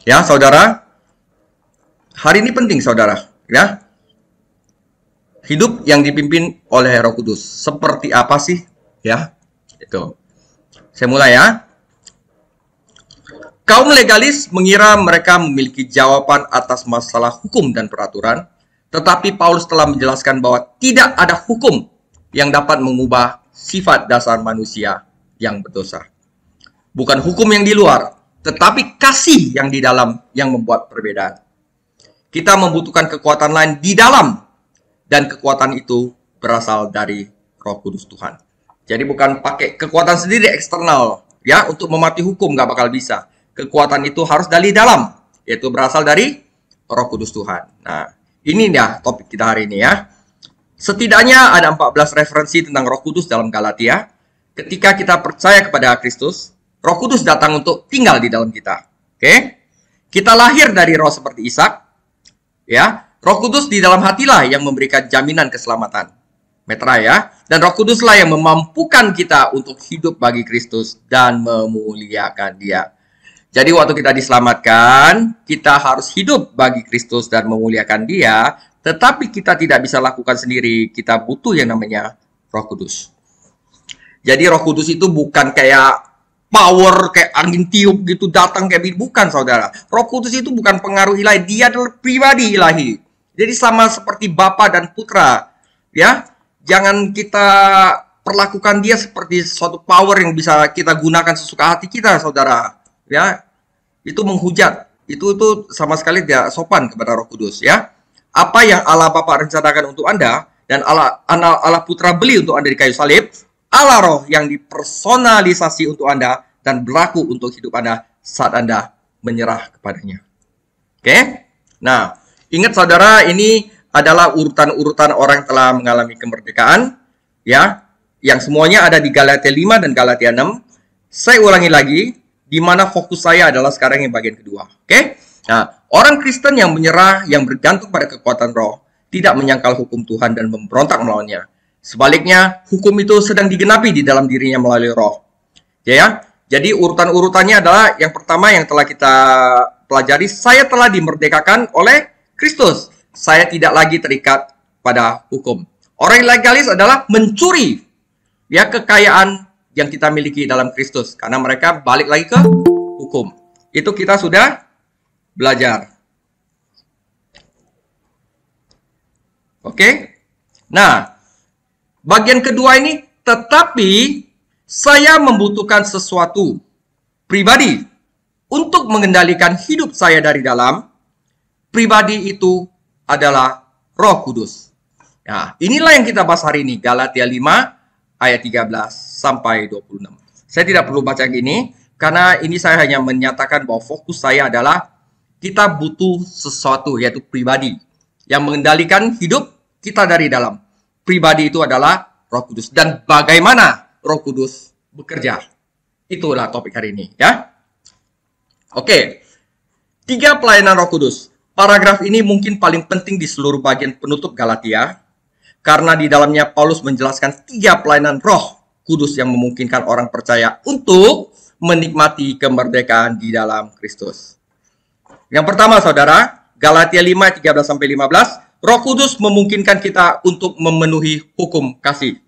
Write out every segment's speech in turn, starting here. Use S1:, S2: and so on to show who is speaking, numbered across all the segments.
S1: Ya, saudara, hari ini penting, saudara. Ya, hidup yang dipimpin oleh Roh Kudus. Seperti apa sih? Ya, itu. Saya mulai ya. Kaum legalis mengira mereka memiliki jawaban atas masalah hukum dan peraturan, tetapi Paulus telah menjelaskan bahwa tidak ada hukum yang dapat mengubah sifat dasar manusia yang berdosa. Bukan hukum yang di luar, tetapi kasih yang di dalam yang membuat perbedaan. Kita membutuhkan kekuatan lain di dalam, dan kekuatan itu berasal dari Roh Kudus Tuhan. Jadi bukan pakai kekuatan sendiri eksternal, ya, untuk memati hukum nggak bakal bisa. Kekuatan itu harus dari dalam, yaitu berasal dari Roh Kudus Tuhan. Nah, ini ya topik kita hari ini ya. Setidaknya ada 14 referensi tentang Roh Kudus dalam Galatia. Ketika kita percaya kepada Kristus, Roh Kudus datang untuk tinggal di dalam kita. Oke? Kita lahir dari roh seperti Ishak, ya. Roh Kudus di dalam hatilah yang memberikan jaminan keselamatan. Metra ya. Dan Roh Kuduslah yang memampukan kita untuk hidup bagi Kristus dan memuliakan Dia. Jadi waktu kita diselamatkan, kita harus hidup bagi Kristus dan memuliakan Dia, tetapi kita tidak bisa lakukan sendiri. Kita butuh yang namanya Roh Kudus. Jadi Roh Kudus itu bukan kayak power, kayak angin tiup gitu datang kayak bukan, saudara. Roh Kudus itu bukan pengaruh ilahi, Dia adalah pribadi ilahi. Jadi sama seperti Bapa dan Putra, ya. Jangan kita perlakukan Dia seperti suatu power yang bisa kita gunakan sesuka hati kita, saudara. Ya, itu menghujat, itu sama sekali tidak sopan kepada Roh Kudus, ya. Apa yang Allah Bapa rencanakan untuk Anda dan Allah Putra beli untuk Anda di kayu salib, Allah Roh yang dipersonalisasi untuk Anda dan berlaku untuk hidup Anda saat Anda menyerah kepadanya. Oke? Nah, ingat saudara, ini adalah urutan-urutan orang yang telah mengalami kemerdekaan, ya, yang semuanya ada di Galatia 5 dan Galatia 6. Saya ulangi lagi, di mana fokus saya adalah sekarang yang bagian kedua. Oke? Nah, orang Kristen yang menyerah, yang bergantung pada kekuatan roh, tidak menyangkal hukum Tuhan dan memberontak melawannya. Sebaliknya, hukum itu sedang digenapi di dalam dirinya melalui roh. Ya, jadi urutan-urutannya adalah yang pertama yang telah kita pelajari, saya telah dimerdekakan oleh Kristus. Saya tidak lagi terikat pada hukum. Orang yang legalis adalah mencuri ya kekayaan yang kita miliki dalam Kristus, karena mereka balik lagi ke hukum. Itu kita sudah belajar. Oke? Nah, bagian kedua ini, tetapi saya membutuhkan sesuatu pribadi untuk mengendalikan hidup saya dari dalam. Pribadi itu adalah Roh Kudus. Nah, inilah yang kita bahas hari ini, Galatia 5 ayat 13 sampai 26. Saya tidak perlu baca gini, karena ini saya hanya menyatakan bahwa fokus saya adalah kita butuh sesuatu, yaitu pribadi, yang mengendalikan hidup kita dari dalam. Pribadi itu adalah Roh Kudus. Dan bagaimana Roh Kudus bekerja. Itulah topik hari ini, ya. Oke, 3 pelayanan Roh Kudus. Paragraf ini mungkin paling penting di seluruh bagian penutup Galatia, karena di dalamnya Paulus menjelaskan 3 pelayanan Roh Kudus yang memungkinkan orang percaya untuk menikmati kemerdekaan di dalam Kristus. Yang pertama, saudara, Galatia 5, 13-15, Roh Kudus memungkinkan kita untuk memenuhi hukum kasih.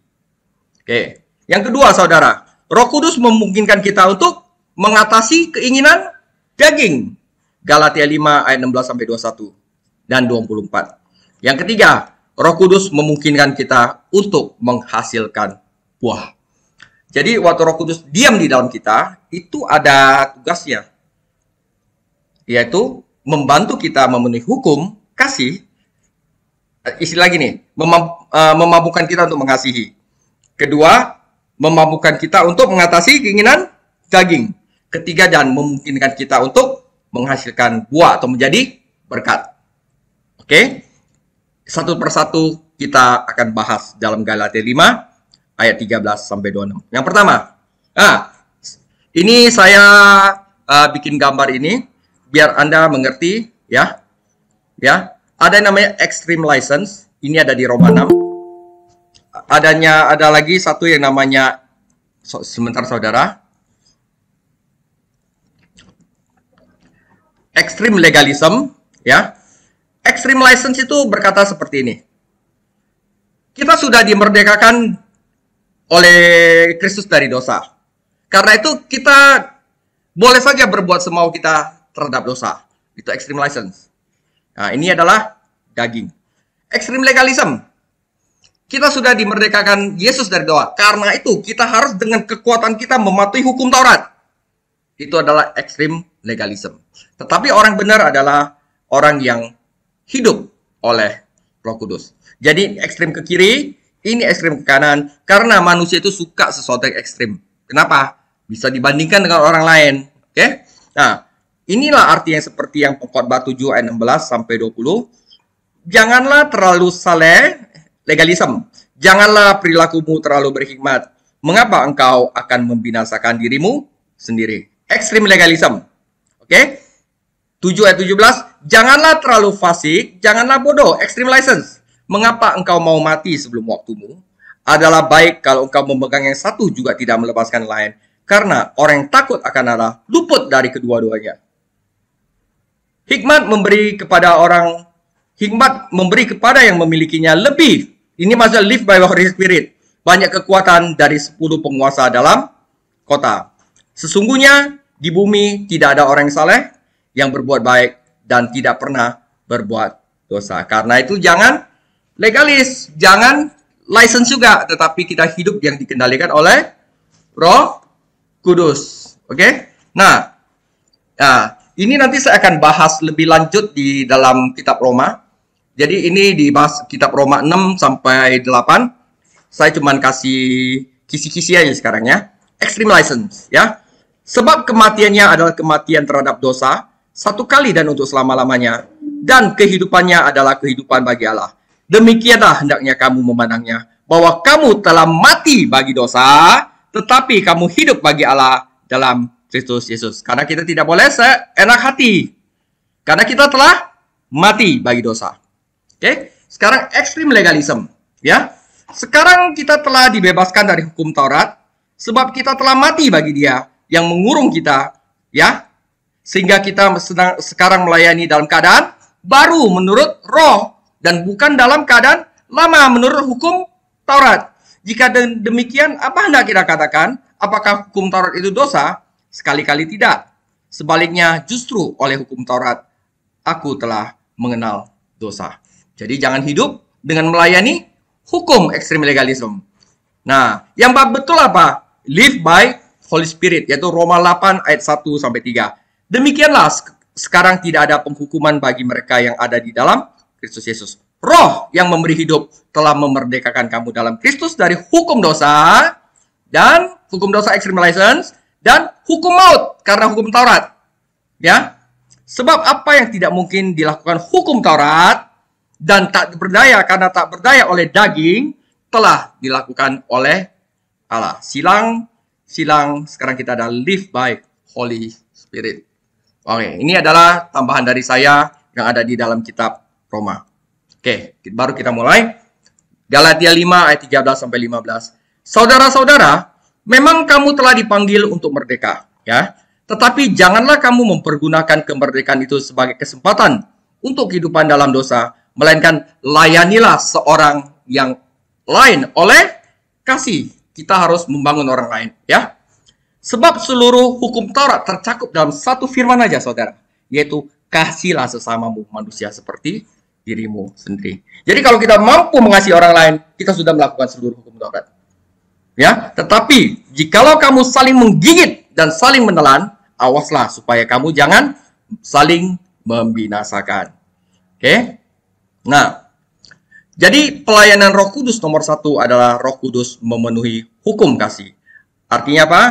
S1: Oke. Yang kedua, saudara, Roh Kudus memungkinkan kita untuk mengatasi keinginan daging. Galatia 5 ayat 16-21 dan 24. Yang ketiga, Roh Kudus memungkinkan kita untuk menghasilkan buah. Jadi waktu Roh Kudus diam di dalam kita, itu ada tugasnya, yaitu membantu kita memenuhi hukum kasih. Istilah gini, memampukan kita untuk mengasihi. Kedua, memampukan kita untuk mengatasi keinginan daging. Ketiga, dan memungkinkan kita untuk menghasilkan buah atau menjadi berkat. Oke? Satu persatu kita akan bahas dalam Galatia 5 ayat 13-26. Yang pertama, ini saya bikin gambar ini biar Anda mengerti, ya. Ya, ada yang namanya extreme license. Ini ada di Roma 6. Ada lagi satu yang namanya, sebentar saudara. Extreme legalism, ya. Extreme license itu berkata seperti ini. Kita sudah dimerdekakan oleh Kristus dari dosa. Karena itu kita boleh saja berbuat semau kita terhadap dosa. Itu extreme license. Nah, ini adalah daging. Extreme legalism. Kita sudah dimerdekakan Yesus dari dosa. Karena itu kita harus dengan kekuatan kita mematuhi hukum Taurat. Itu adalah extreme legalism. Tetapi orang benar adalah orang yang hidup oleh Roh Kudus. Jadi ekstrim ke kiri, ini ekstrim ke kanan. Karena manusia itu suka sesuatu yang ekstrim. Kenapa? Bisa dibandingkan dengan orang lain. Oke? Nah, inilah artinya seperti yang Pengkhotbah 7 ayat 16 sampai 20. Janganlah terlalu saleh, legalisme. Janganlah perilakumu terlalu berhikmat. Mengapa engkau akan membinasakan dirimu sendiri? Ekstrim legalisme. Oke? 7 ayat 17. Janganlah terlalu fasik, janganlah bodoh. Extreme license. Mengapa engkau mau mati sebelum waktumu? Adalah baik kalau engkau memegang yang satu juga tidak melepaskan lain. Karena orang yang takut akan Allah luput dari kedua-duanya. Hikmat memberi kepada yang memilikinya lebih. Ini maksudnya live by Holy Spirit. Banyak kekuatan dari 10 penguasa dalam kota. Sesungguhnya di bumi tidak ada orang yang saleh yang berbuat baik dan tidak pernah berbuat dosa. Karena itu jangan legalis, jangan license juga, tetapi kita hidup yang dikendalikan oleh Roh Kudus. Oke? Nah, ini nanti saya akan bahas lebih lanjut di dalam kitab Roma. Jadi ini dibahas kitab Roma 6 sampai 8. Saya cuman kasih kisi-kisi aja sekarang ya. Extreme license ya. Sebab kematiannya adalah kematian terhadap dosa, satu kali dan untuk selama-lamanya. Dan kehidupannya adalah kehidupan bagi Allah. Demikianlah hendaknya kamu memandangnya, bahwa kamu telah mati bagi dosa, tetapi kamu hidup bagi Allah dalam Kristus Yesus. Karena kita tidak boleh seenak hati. Karena kita telah mati bagi dosa. Oke? Sekarang extreme legalism. Ya. Sekarang kita telah dibebaskan dari hukum Taurat, sebab kita telah mati bagi Dia yang mengurung kita. Ya. Sehingga kita sekarang melayani dalam keadaan baru menurut roh. Dan bukan dalam keadaan lama menurut hukum Taurat. Jika demikian, apa hendak kita katakan? Apakah hukum Taurat itu dosa? Sekali-kali tidak. Sebaliknya, justru oleh hukum Taurat, aku telah mengenal dosa. Jadi jangan hidup dengan melayani hukum ekstrem legalisme. Nah, yang betul apa? Live by Holy Spirit, yaitu Roma 8 ayat 1 sampai 3. Demikianlah sekarang tidak ada penghukuman bagi mereka yang ada di dalam Kristus Yesus. Roh yang memberi hidup telah memerdekakan kamu dalam Kristus dari hukum dosa dan hukum dosa extreme license dan hukum maut karena hukum Taurat. Ya. Sebab apa yang tidak mungkin dilakukan hukum Taurat dan tak berdaya karena tak berdaya oleh daging telah dilakukan oleh Allah. Silang sekarang kita ada live by Holy Spirit. Oke, ini adalah tambahan dari saya yang ada di dalam kitab Roma. Oke, baru kita mulai. Galatia 5 ayat 13 sampai 15. Saudara-saudara, memang kamu telah dipanggil untuk merdeka, ya. Tetapi janganlah kamu mempergunakan kemerdekaan itu sebagai kesempatan untuk kehidupan dalam dosa, melainkan layanilah seorang yang lain oleh kasih. Kita harus membangun orang lain, ya. Sebab seluruh hukum Taurat tercakup dalam satu firman aja, saudara, yaitu kasihlah sesamamu manusia seperti dirimu sendiri. Jadi kalau kita mampu mengasihi orang lain, kita sudah melakukan seluruh hukum Taurat. Ya, tetapi jikalau kamu saling menggigit dan saling menelan, awaslah supaya kamu jangan saling membinasakan. Oke? Nah, jadi pelayanan Roh Kudus nomor 1 adalah Roh Kudus memenuhi hukum kasih. Artinya apa?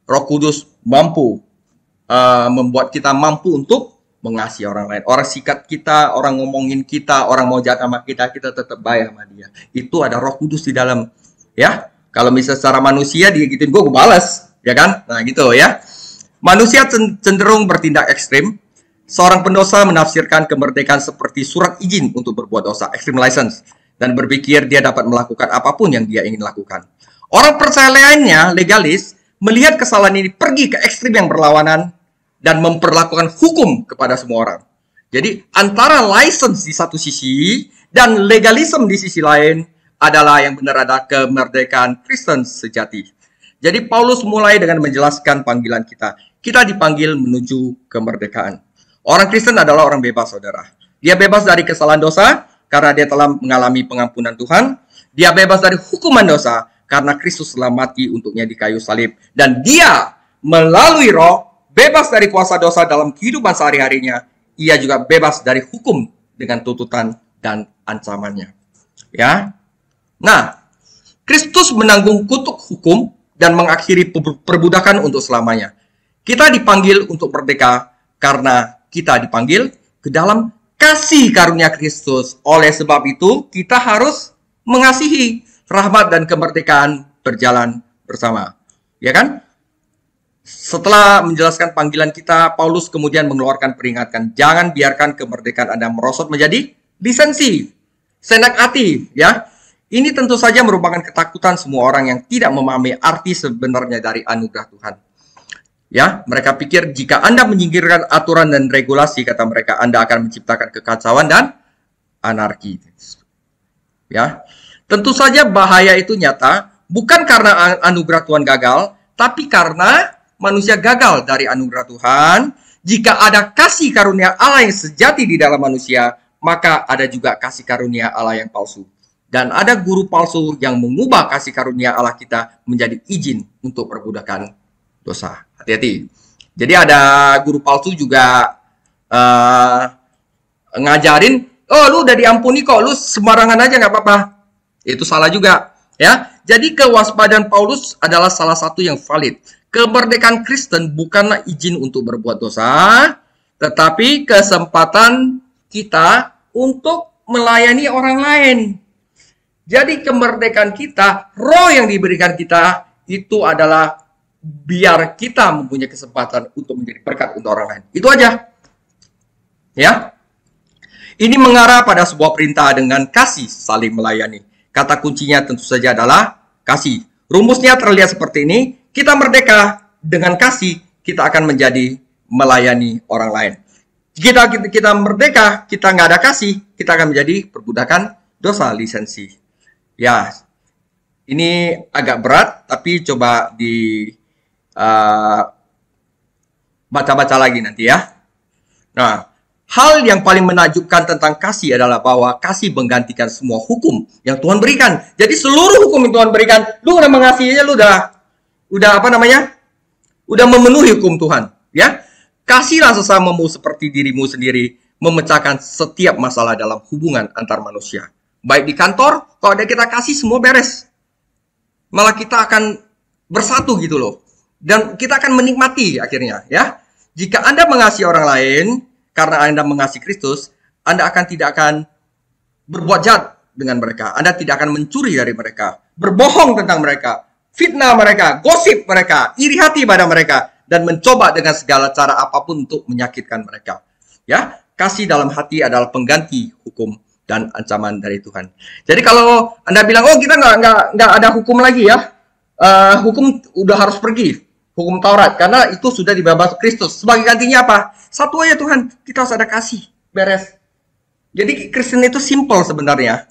S1: Roh Kudus mampu membuat kita mampu untuk mengasihi orang lain. Orang sikat kita, orang ngomongin kita, orang mau jahat sama kita, kita tetap baik sama dia. Itu ada Roh Kudus di dalam, ya. Kalau misalnya secara manusia dia gituin gue balas, ya kan? Nah, gitu ya. Manusia cenderung bertindak ekstrim. Seorang pendosa menafsirkan kemerdekaan seperti surat izin untuk berbuat dosa, extreme license, dan berpikir dia dapat melakukan apapun yang dia ingin lakukan. Orang percaya lainnya, legalis, melihat kesalahan ini pergi ke ekstrim yang berlawanan, dan memperlakukan hukum kepada semua orang. Jadi antara license di satu sisi dan legalisme di sisi lain adalah yang benar adalah kemerdekaan Kristen sejati. Jadi Paulus mulai dengan menjelaskan panggilan kita. Kita dipanggil menuju kemerdekaan. Orang Kristen adalah orang bebas, saudara. Dia bebas dari kesalahan dosa karena dia telah mengalami pengampunan Tuhan. Dia bebas dari hukuman dosa karena Kristus telah mati untuknya di kayu salib. Dan dia melalui Roh bebas dari kuasa dosa dalam kehidupan sehari-harinya. Ia juga bebas dari hukum dengan tuntutan dan ancamannya. Ya. Nah, Kristus menanggung kutuk hukum dan mengakhiri perbudakan untuk selamanya. Kita dipanggil untuk merdeka karena kita dipanggil ke dalam kasih karunia Kristus. Oleh sebab itu, kita harus mengasihi. Rahmat dan kemerdekaan berjalan bersama. Ya kan? Setelah menjelaskan panggilan kita, Paulus kemudian mengeluarkan peringatan. Jangan biarkan kemerdekaan Anda merosot menjadi lisensi, senang hati, ya. Ini tentu saja merupakan ketakutan semua orang yang tidak memahami arti sebenarnya dari anugerah Tuhan. Ya, mereka pikir jika Anda menyingkirkan aturan dan regulasi, kata mereka, Anda akan menciptakan kekacauan dan anarki. Ya, tentu saja bahaya itu nyata, bukan karena anugerah Tuhan gagal, tapi karena manusia gagal dari anugerah Tuhan. Jika ada kasih karunia Allah yang sejati di dalam manusia, maka ada juga kasih karunia Allah yang palsu. Dan ada guru palsu yang mengubah kasih karunia Allah kita menjadi izin untuk perbudakan dosa. Hati-hati. Jadi ada guru palsu juga ngajarin, oh lu udah diampuni kok, lu sembarangan aja nggak apa-apa. Itu salah juga. Ya. Jadi kewaspadaan Paulus adalah salah satu yang valid. Kemerdekaan Kristen bukanlah izin untuk berbuat dosa, tetapi kesempatan kita untuk melayani orang lain. Jadi kemerdekaan kita, roh yang diberikan kita, itu adalah biar kita mempunyai kesempatan untuk menjadi berkat untuk orang lain. Itu aja. Ya. Ini mengarah pada sebuah perintah dengan kasih saling melayani. Kata kuncinya tentu saja adalah kasih. Rumusnya terlihat seperti ini. Kita merdeka dengan kasih, kita akan menjadi melayani orang lain. Kita merdeka, kita nggak ada kasih, kita akan menjadi perbudakan dosa lisensi. Ya, ini agak berat, tapi coba baca-baca lagi nanti ya. Nah, hal yang paling menakjubkan tentang kasih adalah bahwa kasih menggantikan semua hukum yang Tuhan berikan. Jadi seluruh hukum yang Tuhan berikan, lu udah mengasihinya, lu udah udah memenuhi hukum Tuhan, ya. Kasihlah sesamamu seperti dirimu sendiri, memecahkan setiap masalah dalam hubungan antar manusia. Baik di kantor, kalau ada kita kasih semua beres. Malah kita akan bersatu gitu loh. Dan kita akan menikmati akhirnya, ya. Jika Anda mengasihi orang lain karena Anda mengasihi Kristus, Anda tidak akan berbuat jahat dengan mereka. Anda tidak akan mencuri dari mereka, berbohong tentang mereka, fitnah mereka, gosip mereka, iri hati pada mereka, dan mencoba dengan segala cara apapun untuk menyakitkan mereka. Ya, kasih dalam hati adalah pengganti hukum dan ancaman dari Tuhan. Jadi kalau Anda bilang, oh kita nggak ada hukum lagi ya, hukum udah harus pergi, hukum Taurat, karena itu sudah dibebas Kristus. Sebagai gantinya apa? Satu aja Tuhan, kita harus ada kasih, beres. Jadi Kristen itu simple sebenarnya.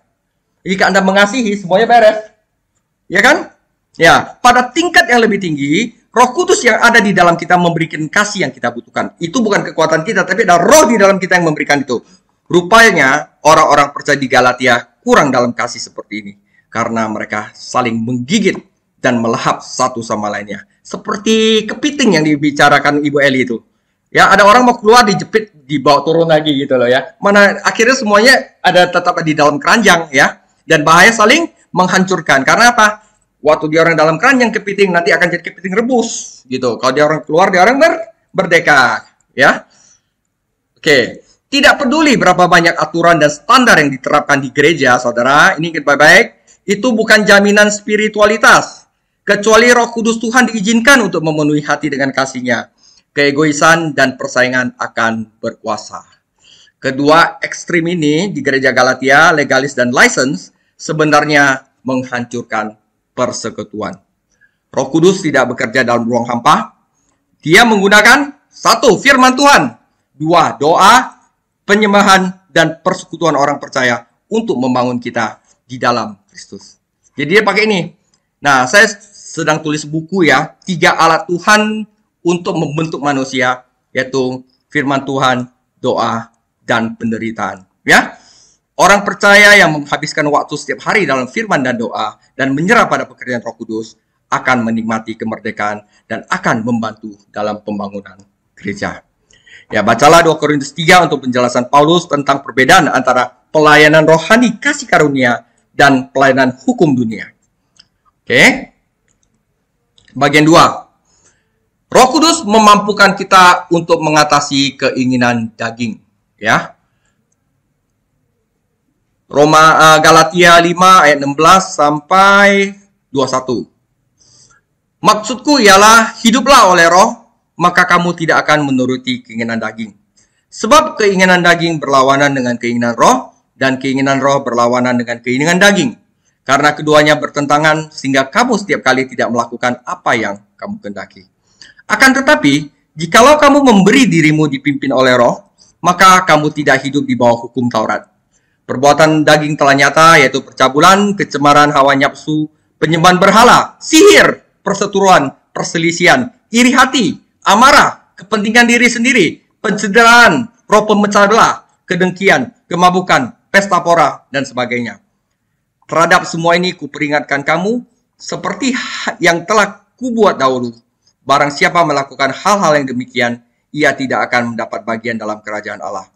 S1: Jika Anda mengasihi, semuanya beres. Ya kan? Ya, pada tingkat yang lebih tinggi, Roh Kudus yang ada di dalam kita memberikan kasih yang kita butuhkan. Itu bukan kekuatan kita, tapi ada roh di dalam kita yang memberikan itu. Rupanya orang-orang percaya di Galatia kurang dalam kasih seperti ini. Karena mereka saling menggigit dan melahap satu sama lainnya. Seperti kepiting yang dibicarakan Ibu Eli itu. Ya, ada orang mau keluar dijepit, dibawa turun lagi gitu loh ya. Mana akhirnya semuanya ada tetap di dalam keranjang ya. Dan bahaya saling menghancurkan. Karena apa? Waktu dia orang dalam keranjang kepiting, nanti akan jadi kepiting rebus gitu. Kalau dia orang keluar, dia orang merdeka ya. Oke. Tidak peduli berapa banyak aturan dan standar yang diterapkan di gereja, saudara, ini baik-baik, itu bukan jaminan spiritualitas. Kecuali Roh Kudus Tuhan diizinkan untuk memenuhi hati dengan kasih-Nya. Keegoisan dan persaingan akan berkuasa. Kedua ekstrim ini di gereja Galatia, legalis dan license, sebenarnya menghancurkan persekutuan. Roh Kudus tidak bekerja dalam ruang hampa. Dia menggunakan 1. Firman Tuhan. 2. Doa, penyembahan, dan persekutuan orang percaya untuk membangun kita di dalam Kristus. Jadi dia pakai ini. Nah, saya sedang tulis buku ya, 3 alat Tuhan untuk membentuk manusia, yaitu firman Tuhan, doa, dan penderitaan. Ya, orang percaya yang menghabiskan waktu setiap hari dalam firman dan doa dan menyerah pada pekerjaan Roh Kudus akan menikmati kemerdekaan dan akan membantu dalam pembangunan gereja. Ya, bacalah 2 Korintus 3 untuk penjelasan Paulus tentang perbedaan antara pelayanan rohani kasih karunia dan pelayanan hukum dunia. Oke. Bagian 2. Roh Kudus memampukan kita untuk mengatasi keinginan daging, ya. Galatia 5 ayat 16 sampai 21. Maksudku ialah hiduplah oleh roh, maka kamu tidak akan menuruti keinginan daging. Sebab keinginan daging berlawanan dengan keinginan roh, dan keinginan roh berlawanan dengan keinginan daging. Karena keduanya bertentangan, sehingga kamu setiap kali tidak melakukan apa yang kamu kehendaki. Akan tetapi, jikalau kamu memberi dirimu dipimpin oleh roh, maka kamu tidak hidup di bawah hukum Taurat. Perbuatan daging telah nyata, yaitu percabulan, kecemaran, hawa nafsu, penyembahan berhala, sihir, perseteruan, perselisihan, iri hati, amarah, kepentingan diri sendiri, pencederaan, roh pemecah belah, kedengkian, kemabukan, pesta pora, dan sebagainya. Terhadap semua ini kuperingatkan kamu, seperti yang telah kubuat dahulu. Barang siapa melakukan hal-hal yang demikian, ia tidak akan mendapat bagian dalam kerajaan Allah.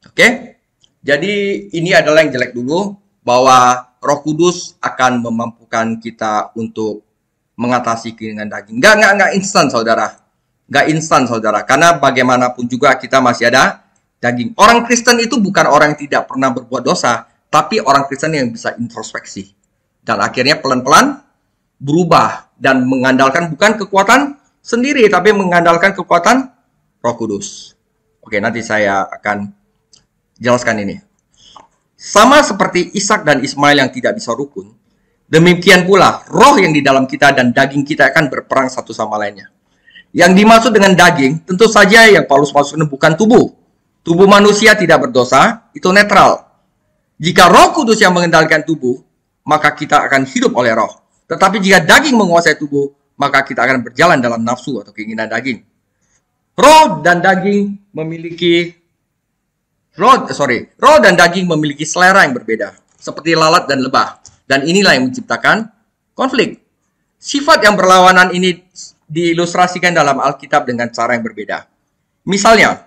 S1: Oke? Jadi ini adalah yang jelek dulu, bahwa Roh Kudus akan memampukan kita untuk mengatasi keinginan daging. Nggak instan, saudara. Nggak instan, saudara. Karena bagaimanapun juga kita masih ada daging. Orang Kristen itu bukan orang yang tidak pernah berbuat dosa, tapi orang Kristen yang bisa introspeksi. Dan akhirnya pelan-pelan berubah dan mengandalkan bukan kekuatan sendiri, tapi mengandalkan kekuatan Roh Kudus. Oke, nanti saya akan jelaskan ini. Sama seperti Ishak dan Ismail yang tidak bisa rukun, demikian pula roh yang di dalam kita dan daging kita akan berperang satu sama lainnya. Yang dimaksud dengan daging, tentu saja yang Paulus maksudkan bukan tubuh. Tubuh manusia tidak berdosa, itu netral. Jika Roh Kudus yang mengendalikan tubuh, maka kita akan hidup oleh roh. Tetapi jika daging menguasai tubuh, maka kita akan berjalan dalam nafsu atau keinginan daging. Roh dan daging memiliki selera yang berbeda, seperti lalat dan lebah. Dan inilah yang menciptakan konflik. Sifat yang berlawanan ini diilustrasikan dalam Alkitab dengan cara yang berbeda. Misalnya,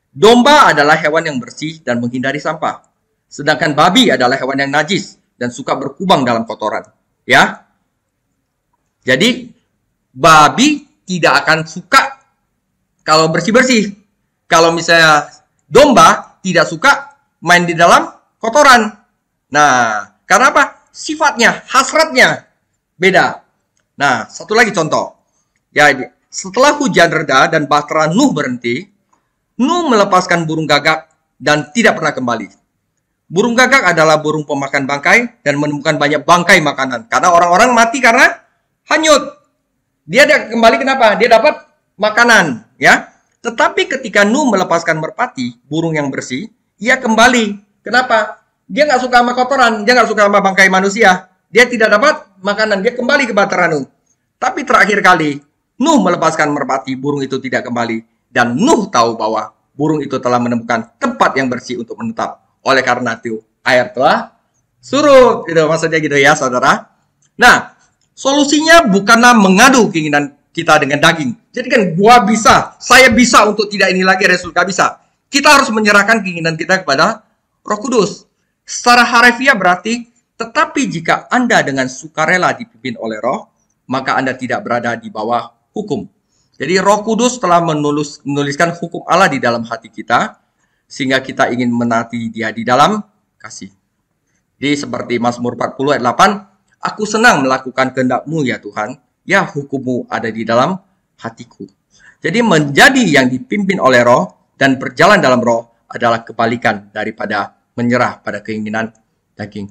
S1: domba adalah hewan yang bersih dan menghindari sampah. Sedangkan babi adalah hewan yang najis dan suka berkubang dalam kotoran. Ya. Jadi, babi tidak akan suka kalau bersih-bersih. Kalau misalnya domba tidak suka main di dalam kotoran. Nah, karena apa? Sifatnya, hasratnya beda. Nah, satu lagi contoh. Ya, setelah hujan reda dan bahtera Nuh berhenti, Nuh melepaskan burung gagak dan tidak pernah kembali. Burung gagak adalah burung pemakan bangkai dan menemukan banyak bangkai makanan. Karena orang-orang mati karena hanyut. Dia kembali kenapa? Dia dapat makanan, ya. Tetapi ketika Nuh melepaskan merpati, burung yang bersih, ia kembali. Kenapa? Dia nggak suka sama kotoran, dia nggak suka sama bangkai manusia. Dia tidak dapat makanan, dia kembali ke bahtera Nuh. Tapi terakhir kali, Nuh melepaskan merpati, burung itu tidak kembali. Dan Nuh tahu bahwa burung itu telah menemukan tempat yang bersih untuk menetap. Oleh karena itu, air telah surut. Itu maksudnya gitu ya, saudara. Nah, solusinya bukanlah mengadu keinginan kita dengan daging. Jadi kan gua bisa, saya bisa untuk tidak ini lagi, Resul gak bisa. Kita harus menyerahkan keinginan kita kepada Roh Kudus. Secara harfiah berarti, tetapi jika Anda dengan sukarela dipimpin oleh Roh, maka Anda tidak berada di bawah hukum. Jadi Roh Kudus telah menuliskan hukum Allah di dalam hati kita, sehingga kita ingin menaati Dia di dalam kasih. Jadi seperti Mazmur 40 ayat 8, aku senang melakukan kehendak-Mu ya Tuhan, ya hukum-Mu ada di dalam hatiku. Jadi menjadi yang dipimpin oleh Roh dan berjalan dalam Roh adalah kebalikan daripada menyerah pada keinginan daging.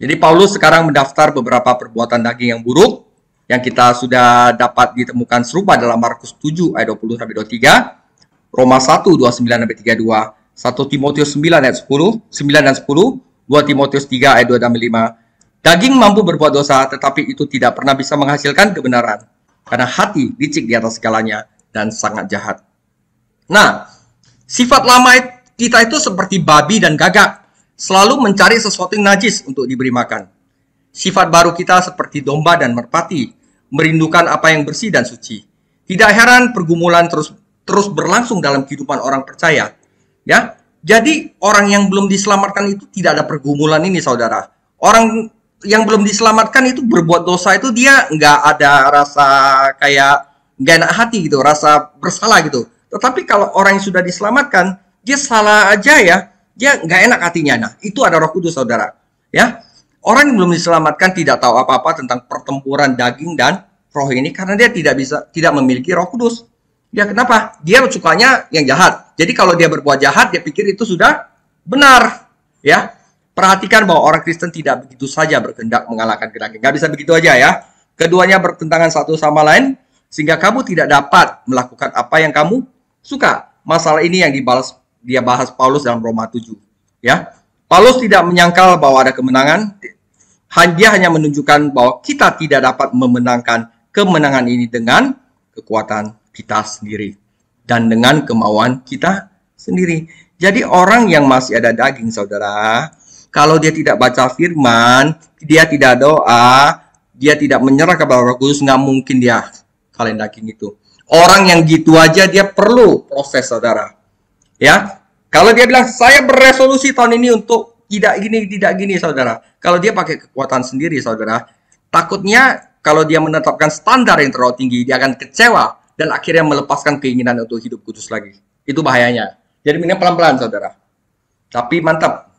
S1: Jadi Paulus sekarang mendaftar beberapa perbuatan daging yang buruk yang kita sudah dapat ditemukan serupa dalam Markus 7 ayat 20 sampai 23, Roma 1 29 sampai 32, 1 Timotius 9 ayat 10, 9 dan 10, 2 Timotius 3 ayat 2 dan 5. Daging mampu berbuat dosa, tetapi itu tidak pernah bisa menghasilkan kebenaran. Karena hati licik di atas segalanya dan sangat jahat. Nah, sifat lama kita itu seperti babi dan gagak. Selalu mencari sesuatu yang najis untuk diberi makan. Sifat baru kita seperti domba dan merpati. Merindukan apa yang bersih dan suci. Tidak heran pergumulan terus berlangsung dalam kehidupan orang percaya. Ya, jadi orang yang belum diselamatkan itu tidak ada pergumulan ini, saudara. Orang yang belum diselamatkan itu berbuat dosa itu dia nggak ada rasa kayak nggak enak hati gitu, rasa bersalah gitu. Tetapi kalau orang yang sudah diselamatkan, dia salah aja ya, dia nggak enak hatinya. Nah, itu ada Roh Kudus, saudara. Ya, orang yang belum diselamatkan tidak tahu apa-apa tentang pertempuran daging dan roh ini karena dia tidak memiliki Roh Kudus. Dia kenapa? Dia sukanya yang jahat. Jadi kalau dia berbuat jahat, dia pikir itu sudah benar. Ya. Perhatikan bahwa orang Kristen tidak begitu saja berkehendak mengalahkan daging. Nggak bisa begitu aja ya. Keduanya bertentangan satu sama lain, sehingga kamu tidak dapat melakukan apa yang kamu suka. Masalah ini yang dia bahas Paulus dalam Roma 7. Ya. Paulus tidak menyangkal bahwa ada kemenangan. Dia hanya menunjukkan bahwa kita tidak dapat memenangkan kemenangan ini dengan kekuatan kita sendiri. Dan dengan kemauan kita sendiri. Jadi orang yang masih ada daging, saudara, kalau dia tidak baca firman, dia tidak doa, dia tidak menyerah kepada Roh Kudus, nggak mungkin dia kalahin daging itu. Orang yang gitu aja dia perlu proses, saudara. Ya, kalau dia bilang saya beresolusi tahun ini untuk tidak gini, saudara. Kalau dia pakai kekuatan sendiri, saudara, takutnya kalau dia menetapkan standar yang terlalu tinggi, dia akan kecewa dan akhirnya melepaskan keinginan untuk hidup kudus lagi. Itu bahayanya. Jadi ini pelan-pelan, saudara. Tapi mantap.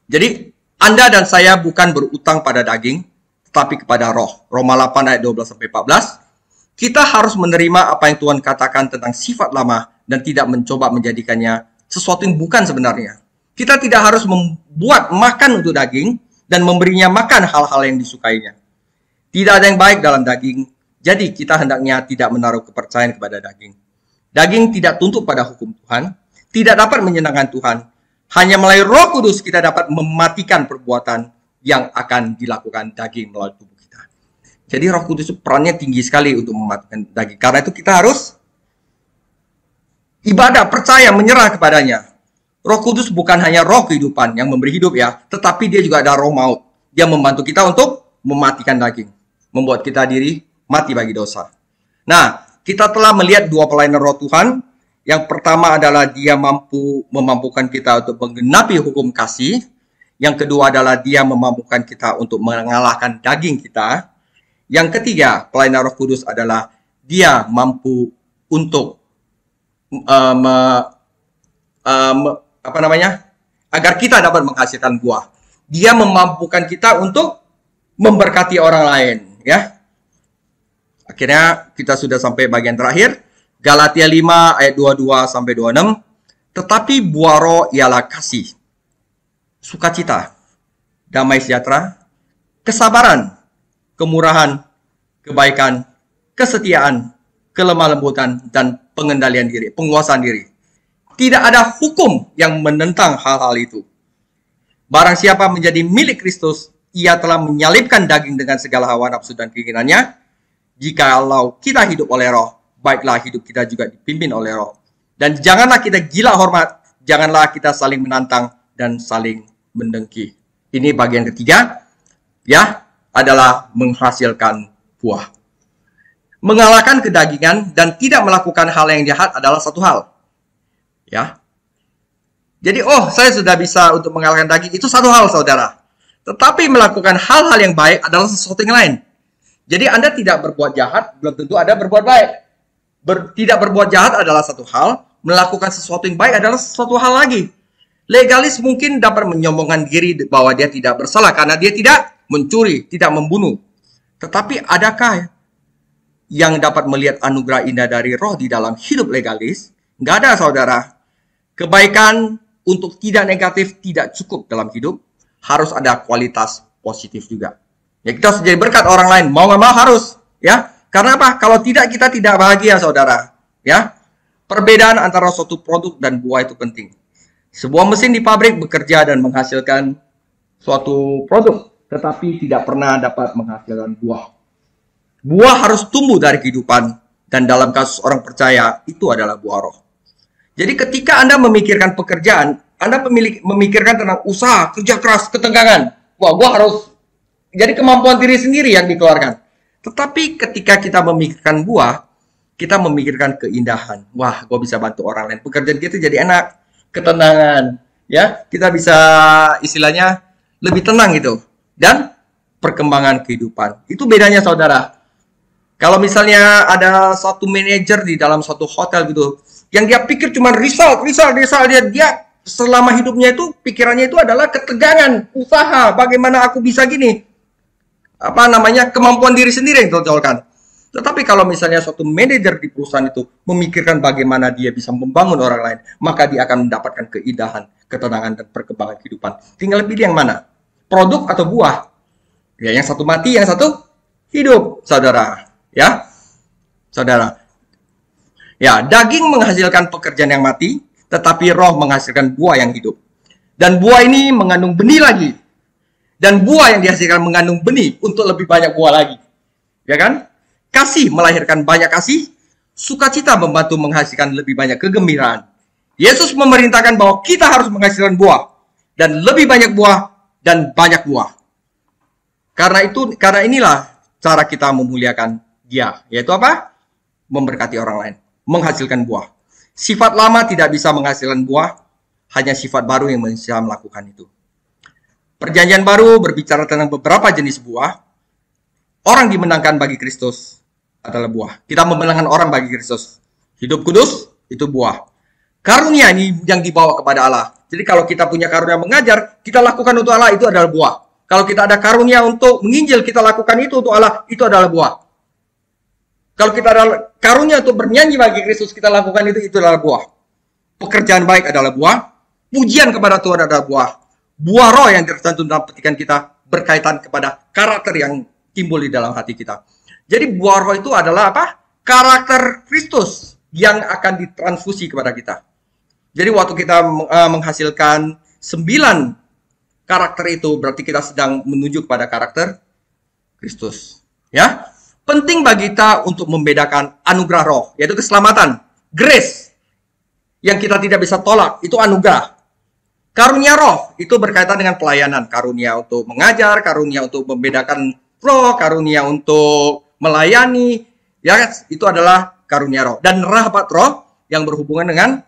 S1: Jadi, Anda dan saya bukan berutang pada daging, tetapi kepada roh. Roma 8 ayat 12-14. Kita harus menerima apa yang Tuhan katakan tentang sifat lama dan tidak mencoba menjadikannya sesuatu yang bukan sebenarnya. Kita tidak harus membuat makan untuk daging dan memberinya makan hal-hal yang disukainya. Tidak ada yang baik dalam daging, jadi kita hendaknya tidak menaruh kepercayaan kepada daging. Daging tidak tunduk pada hukum Tuhan, tidak dapat menyenangkan Tuhan. Hanya melalui Roh Kudus kita dapat mematikan perbuatan yang akan dilakukan daging melalui tubuh kita. Jadi Roh Kudus perannya tinggi sekali untuk mematikan daging. Karena itu kita harus ibadah, percaya, menyerah kepadanya. Roh Kudus bukan hanya roh kehidupan yang memberi hidup ya, tetapi dia juga ada roh maut. Dia membantu kita untuk mematikan daging, membuat kita diri mati bagi dosa. Nah, kita telah melihat dua pelayanan Roh Tuhan. Yang pertama adalah dia memampukan kita untuk menggenapi hukum kasih. Yang kedua adalah dia memampukan kita untuk mengalahkan daging kita. Yang ketiga, pelayanan Roh Kudus adalah dia mampu untuk agar kita dapat menghasilkan buah. Dia memampukan kita untuk memberkati orang lain, ya. Akhirnya kita sudah sampai bagian terakhir. Galatia 5 ayat 22-26. Tetapi buah roh ialah kasih, sukacita, damai sejahtera, kesabaran, kemurahan, kebaikan, kesetiaan, kelemah lembutan, dan pengendalian diri, penguasaan diri. Tidak ada hukum yang menentang hal-hal itu. Barang siapa menjadi milik Kristus, ia telah menyalibkan daging dengan segala hawa nafsu dan keinginannya. Jikalau kita hidup oleh roh, baiklah hidup kita juga dipimpin oleh roh. Dan janganlah kita gila hormat, janganlah kita saling menantang dan saling mendengki. Ini bagian ketiga, ya, adalah menghasilkan buah. Mengalahkan kedagingan dan tidak melakukan hal yang jahat adalah satu hal. Ya. Jadi, saya sudah bisa untuk mengalahkan daging, itu satu hal, saudara. Tetapi melakukan hal-hal yang baik adalah sesuatu yang lain. Jadi Anda tidak berbuat jahat, belum tentu Anda berbuat baik. Tidak berbuat jahat adalah satu hal, melakukan sesuatu yang baik adalah sesuatu hal lagi. Legalis mungkin dapat menyombongkan diri bahwa dia tidak bersalah karena dia tidak mencuri, tidak membunuh. Tetapi adakah yang dapat melihat anugerah indah dari roh di dalam hidup legalis? Nggak ada, saudara. Kebaikan untuk tidak negatif tidak cukup dalam hidup. Harus ada kualitas positif juga. Ya, kita harus jadi berkat orang lain, mau nggak mau harus, ya. Karena apa? Kalau tidak, kita tidak bahagia, saudara. Ya, perbedaan antara suatu produk dan buah itu penting. Sebuah mesin di pabrik bekerja dan menghasilkan suatu produk, tetapi tidak pernah dapat menghasilkan buah. Buah harus tumbuh dari kehidupan, dan dalam kasus orang percaya, itu adalah buah roh. Jadi ketika Anda memikirkan pekerjaan, Anda memikirkan tentang usaha, kerja keras, ketegangan. Wah, gua harus, jadi kemampuan diri sendiri yang dikeluarkan. Tetapi ketika kita memikirkan buah, kita memikirkan keindahan. Wah, gue bisa bantu orang lain. Pekerjaan kita jadi enak, ketenangan. Ya, kita bisa istilahnya lebih tenang gitu. Dan perkembangan kehidupan. Itu bedanya, saudara. Kalau misalnya ada satu manajer di dalam suatu hotel gitu, yang dia pikir cuma result, dia selama hidupnya itu pikirannya itu adalah ketegangan, usaha, bagaimana aku bisa gini. Kemampuan diri sendiri yang ditonjolkan. Tetapi kalau misalnya suatu manajer di perusahaan itu memikirkan bagaimana dia bisa membangun orang lain, maka dia akan mendapatkan keindahan, ketenangan, dan perkembangan kehidupan. Tinggal pilih yang mana? Produk atau buah? Ya, yang satu mati, yang satu hidup, saudara. Ya, saudara. Ya, daging menghasilkan pekerjaan yang mati, tetapi roh menghasilkan buah yang hidup. Dan buah ini mengandung benih lagi. Dan buah yang dihasilkan mengandung benih untuk lebih banyak buah lagi. Ya kan? Kasih melahirkan banyak kasih. Sukacita membantu menghasilkan lebih banyak kegembiraan. Yesus memerintahkan bahwa kita harus menghasilkan buah. Dan lebih banyak buah dan banyak buah. Karena inilah cara kita memuliakan Dia. Yaitu apa? Memberkati orang lain. Menghasilkan buah. Sifat lama tidak bisa menghasilkan buah. Hanya sifat baru yang bisa melakukan itu. Perjanjian baru berbicara tentang beberapa jenis buah. Orang dimenangkan bagi Kristus adalah buah. Kita memenangkan orang bagi Kristus. Hidup kudus, itu buah. Karunia ini yang dibawa kepada Allah. Jadi kalau kita punya karunia mengajar, kita lakukan untuk Allah, itu adalah buah. Kalau kita ada karunia untuk menginjil, kita lakukan itu untuk Allah, itu adalah buah. Kalau kita ada karunia untuk bernyanyi bagi Kristus, kita lakukan itu adalah buah. Pekerjaan baik adalah buah. Pujian kepada Tuhan adalah buah. Buah roh yang tercantum dalam petikan kita berkaitan kepada karakter yang timbul di dalam hati kita. Jadi buah roh itu adalah apa? Karakter Kristus yang akan ditransfusi kepada kita. Jadi waktu kita menghasilkan 9 karakter itu, berarti kita sedang menuju kepada karakter Kristus. Ya, penting bagi kita untuk membedakan anugerah roh, yaitu keselamatan, grace, yang kita tidak bisa tolak, itu anugerah. Karunia roh itu berkaitan dengan pelayanan, karunia untuk mengajar, karunia untuk membedakan roh, karunia untuk melayani, ya itu adalah karunia roh. Dan rahmat roh yang berhubungan dengan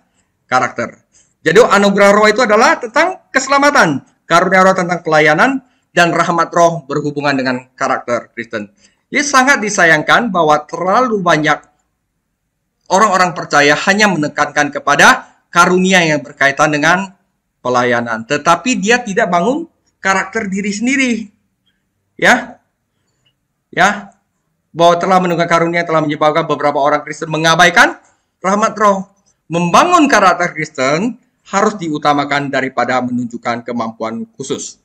S1: karakter. Jadi anugerah roh itu adalah tentang keselamatan, karunia roh tentang pelayanan, dan rahmat roh berhubungan dengan karakter Kristen. Jadi sangat disayangkan bahwa terlalu banyak orang-orang percaya hanya menekankan kepada karunia yang berkaitan dengan pelayanan, tetapi dia tidak bangun karakter diri sendiri. Ya, bahwa telah menunggang karunia telah menyebabkan beberapa orang Kristen mengabaikan rahmat roh. Membangun karakter Kristen harus diutamakan daripada menunjukkan kemampuan khusus.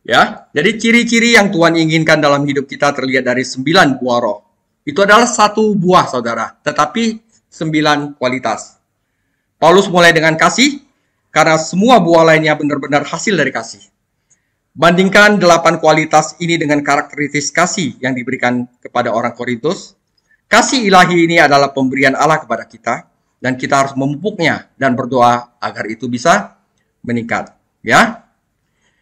S1: Ya, jadi ciri-ciri yang Tuhan inginkan dalam hidup kita terlihat dari 9 buah roh. Itu adalah 1 buah, saudara, tetapi 9 kualitas. Paulus mulai dengan kasih, karena semua buah lainnya benar-benar hasil dari kasih. Bandingkan 8 kualitas ini dengan karakteristik kasih yang diberikan kepada orang Korintus. Kasih ilahi ini adalah pemberian Allah kepada kita, dan kita harus memupuknya dan berdoa agar itu bisa meningkat. Ya,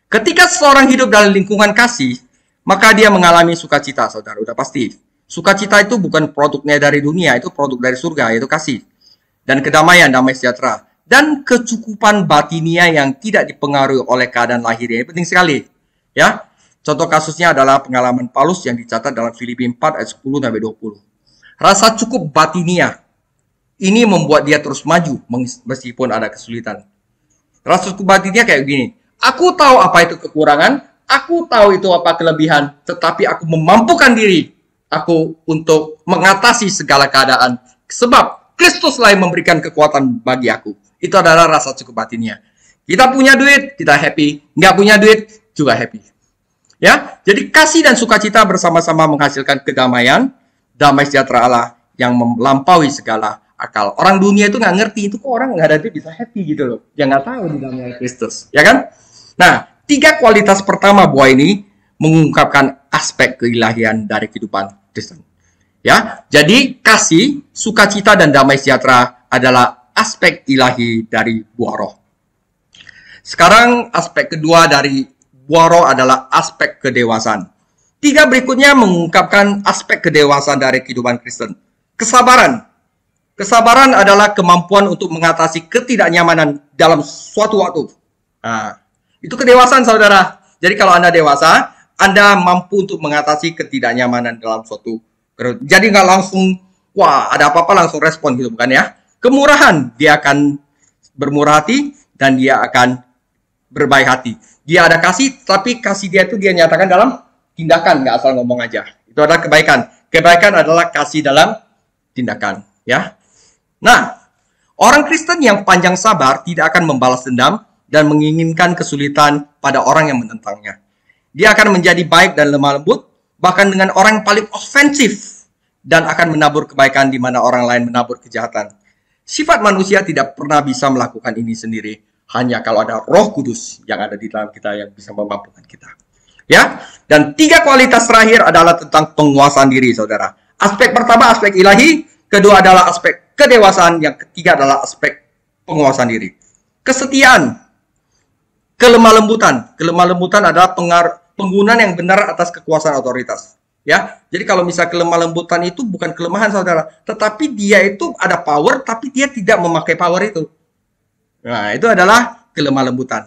S1: ketika seseorang hidup dalam lingkungan kasih, maka dia mengalami sukacita, saudara. Udah pasti. Sukacita itu bukan produknya dari dunia, itu produk dari surga, yaitu kasih. Dan kedamaian, damai sejahtera. Dan kecukupan batinia yang tidak dipengaruhi oleh keadaan lahirnya. Ini penting sekali. Ya, contoh kasusnya adalah pengalaman Paulus yang dicatat dalam Filipi 4 ayat 10-20. Rasa cukup batinia ini membuat dia terus maju meskipun ada kesulitan. Rasa cukup batinia kayak gini. Aku tahu apa itu kekurangan, aku tahu itu apa kelebihan, tetapi aku memampukan diri aku untuk mengatasi segala keadaan. Sebab Kristuslah yang memberikan kekuatan bagi aku. Itu adalah rasa cukup batinnya. Kita punya duit, kita happy. Nggak punya duit, juga happy. Ya, jadi kasih dan sukacita bersama-sama menghasilkan kedamaian, damai sejahtera Allah yang melampaui segala akal. Orang dunia itu nggak ngerti, itu kok orang nggak ada dia bisa happy gitu loh. Yang nggak tahu di dalamnya Kristus, ya kan? Nah, 3 kualitas pertama buah ini mengungkapkan aspek keilahian dari kehidupan Kristen. Ya, jadi kasih, sukacita dan damai sejahtera adalah aspek ilahi dari buah roh. Sekarang aspek kedua dari buah roh adalah aspek kedewasaan. 3 berikutnya mengungkapkan aspek kedewasaan dari kehidupan Kristen. Kesabaran. Kesabaran adalah kemampuan untuk mengatasi ketidaknyamanan dalam suatu waktu. Nah, itu kedewasaan, saudara. Jadi kalau Anda dewasa, Anda mampu untuk mengatasi ketidaknyamanan dalam suatu. Jadi nggak langsung, wah ada apa-apa langsung respon gitu, bukan ya. Kemurahan, dia akan bermurah hati dan dia akan berbaik hati. Dia ada kasih, tapi kasih dia itu dia nyatakan dalam tindakan, nggak asal ngomong aja. Itu adalah kebaikan. Kebaikan adalah kasih dalam tindakan, ya. Nah, orang Kristen yang panjang sabar tidak akan membalas dendam dan menginginkan kesulitan pada orang yang menentangnya. Dia akan menjadi baik dan lemah lembut, bahkan dengan orang yang paling ofensif, dan akan menabur kebaikan di mana orang lain menabur kejahatan. Sifat manusia tidak pernah bisa melakukan ini sendiri, hanya kalau ada Roh Kudus yang ada di dalam kita yang bisa memampukan kita. Ya, dan 3 kualitas terakhir adalah tentang penguasaan diri, saudara. Aspek pertama aspek ilahi, kedua adalah aspek kedewasaan, yang ketiga adalah aspek penguasaan diri. Kesetiaan, kelemah lembutan. Kelemah lembutan adalah penggunaan yang benar atas kekuasaan otoritas. Ya, jadi kalau misalnya kelemah lembutan itu bukan kelemahan, saudara, tetapi dia itu ada power, tapi dia tidak memakai power itu. Nah, itu adalah kelemah lembutan.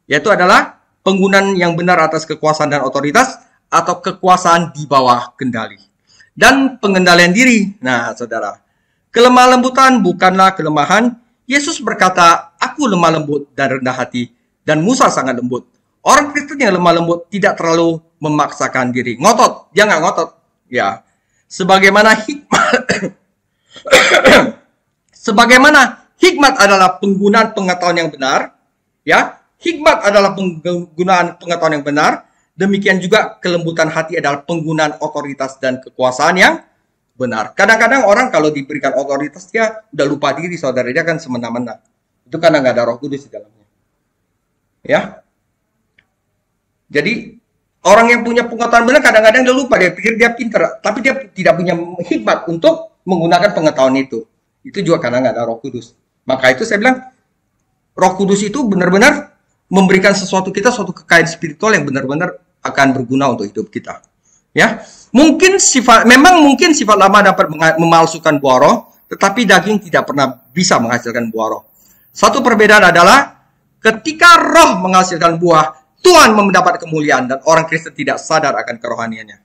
S1: Yaitu adalah penggunaan yang benar atas kekuasaan dan otoritas atau kekuasaan di bawah kendali. Dan pengendalian diri. Nah, saudara, kelemah lembutan bukanlah kelemahan. Yesus berkata, aku lemah lembut dan rendah hati, dan Musa sangat lembut. Orang Kristen yang lemah lembut tidak terlalu memaksakan diri. Ngotot, dia nggak ngotot. Ya, sebagaimana hikmat adalah penggunaan pengetahuan yang benar. Ya, hikmat adalah penggunaan pengetahuan yang benar. Demikian juga kelembutan hati adalah penggunaan otoritas dan kekuasaan yang benar. Kadang-kadang orang kalau diberikan otoritas dia udah lupa diri, saudara, dia kan semena-mena. Itu karena nggak ada Roh Kudus di dalamnya. Ya. Jadi orang yang punya pengetahuan benar kadang-kadang dia lupa, dia pikir dia pintar, tapi dia tidak punya hikmat untuk menggunakan pengetahuan itu. Itu juga karena nggak ada Roh Kudus. Maka itu saya bilang Roh Kudus itu benar-benar memberikan sesuatu kita, suatu kekayaan spiritual yang benar-benar akan berguna untuk hidup kita. Ya, mungkin sifat lama dapat memalsukan buah roh, tetapi daging tidak pernah bisa menghasilkan buah roh. Satu perbedaan adalah ketika roh menghasilkan buah, Tuhan mendapat kemuliaan dan orang Kristen tidak sadar akan kerohaniannya.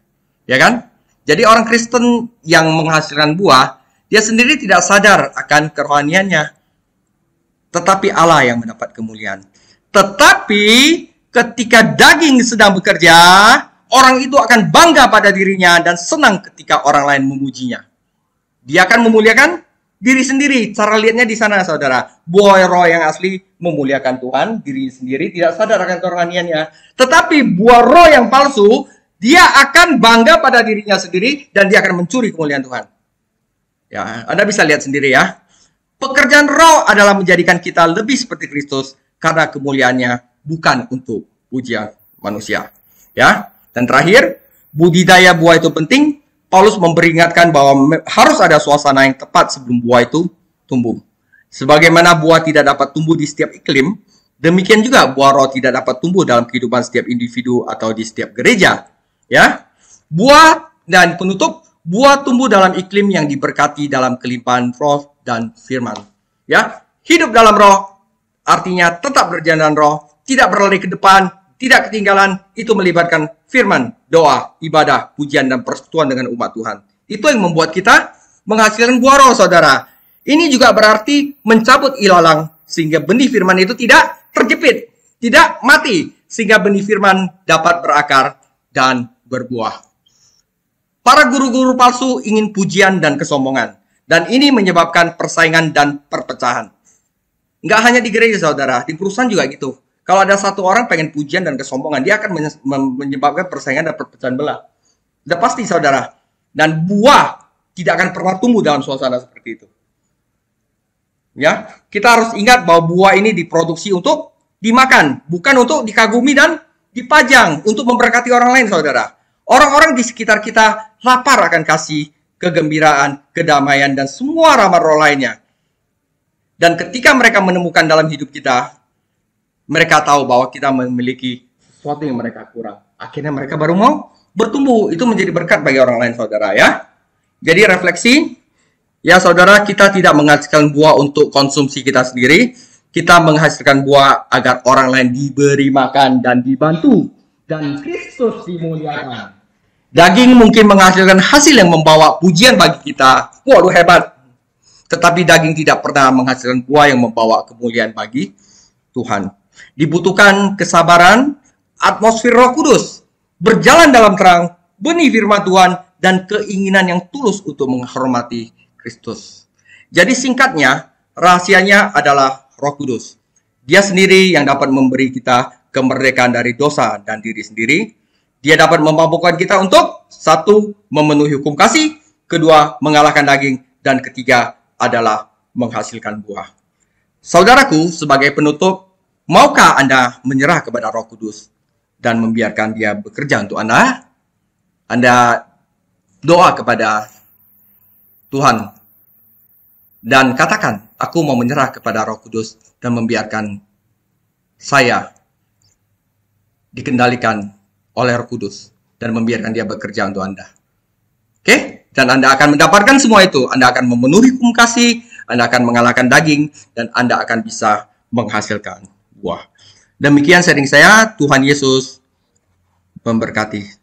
S1: Ya kan? Jadi orang Kristen yang menghasilkan buah, dia sendiri tidak sadar akan kerohaniannya. Tetapi Allah yang mendapat kemuliaan. Tetapi ketika daging sedang bekerja, orang itu akan bangga pada dirinya dan senang ketika orang lain memujinya. Dia akan memuliakan diri sendiri. Cara lihatnya di sana, saudara. Buah roh yang asli memuliakan Tuhan, diri sendiri tidak sadar akan kerohaniannya. Tetapi buah roh yang palsu, dia akan bangga pada dirinya sendiri dan dia akan mencuri kemuliaan Tuhan. Ya, Anda bisa lihat sendiri ya. Pekerjaan roh adalah menjadikan kita lebih seperti Kristus karena kemuliaannya bukan untuk pujian manusia. Ya. Dan terakhir, budidaya buah itu penting. Paulus memperingatkan bahwa harus ada suasana yang tepat sebelum buah itu tumbuh. Sebagaimana buah tidak dapat tumbuh di setiap iklim, demikian juga buah roh tidak dapat tumbuh dalam kehidupan setiap individu atau di setiap gereja. Ya, buah dan penutup, buah tumbuh dalam iklim yang diberkati dalam kelimpahan roh dan firman. Ya, hidup dalam roh artinya tetap berjalan roh, tidak berlari ke depan, tidak ketinggalan. Itu melibatkan firman, doa, ibadah, pujian, dan persekutuan dengan umat Tuhan. Itu yang membuat kita menghasilkan buah roh, saudara. Ini juga berarti mencabut ilalang, sehingga benih firman itu tidak terjepit, tidak mati, sehingga benih firman dapat berakar dan berbuah. Para guru-guru palsu ingin pujian dan kesombongan, dan ini menyebabkan persaingan dan perpecahan. Nggak hanya di gereja, saudara, di perusahaan juga gitu. Kalau ada satu orang pengen pujian dan kesombongan, dia akan menyebabkan persaingan dan perpecahan belah. Sudah pasti, saudara. Dan buah tidak akan pernah tumbuh dalam suasana seperti itu. Ya, kita harus ingat bahwa buah ini diproduksi untuk dimakan, bukan untuk dikagumi dan dipajang untuk memberkati orang lain, saudara. Orang-orang di sekitar kita lapar akan kasih, kegembiraan, kedamaian, dan semua rahmat roh lainnya. Dan ketika mereka menemukan dalam hidup kita, mereka tahu bahwa kita memiliki sesuatu yang mereka kurang. Akhirnya mereka baru mau bertumbuh. Itu menjadi berkat bagi orang lain, saudara, ya. Jadi refleksi, ya saudara, kita tidak menghasilkan buah untuk konsumsi kita sendiri. Kita menghasilkan buah agar orang lain diberi makan dan dibantu. Dan Kristus dimuliakan. Daging mungkin menghasilkan hasil yang membawa pujian bagi kita. Waduh, hebat. Tetapi daging tidak pernah menghasilkan buah yang membawa kemuliaan bagi Tuhan. Dibutuhkan kesabaran, atmosfer Roh Kudus, berjalan dalam terang, benih firman Tuhan, dan keinginan yang tulus untuk menghormati Kristus. Jadi singkatnya, rahasianya adalah Roh Kudus. Dia sendiri yang dapat memberi kita kemerdekaan dari dosa dan diri sendiri. Dia dapat memampukan kita untuk, satu, memenuhi hukum kasih, kedua, mengalahkan daging, dan ketiga adalah menghasilkan buah. Saudaraku, sebagai penutup, maukah Anda menyerah kepada Roh Kudus dan membiarkan Dia bekerja untuk Anda? Anda doa kepada Tuhan dan katakan, aku mau menyerah kepada Roh Kudus dan membiarkan saya dikendalikan oleh Roh Kudus dan membiarkan Dia bekerja untuk Anda. Oke? Dan Anda akan mendapatkan semua itu. Anda akan memenuhi hukum kasih, Anda akan mengalahkan daging, dan Anda akan bisa menghasilkan buah. Demikian sharing saya. Tuhan Yesus memberkati.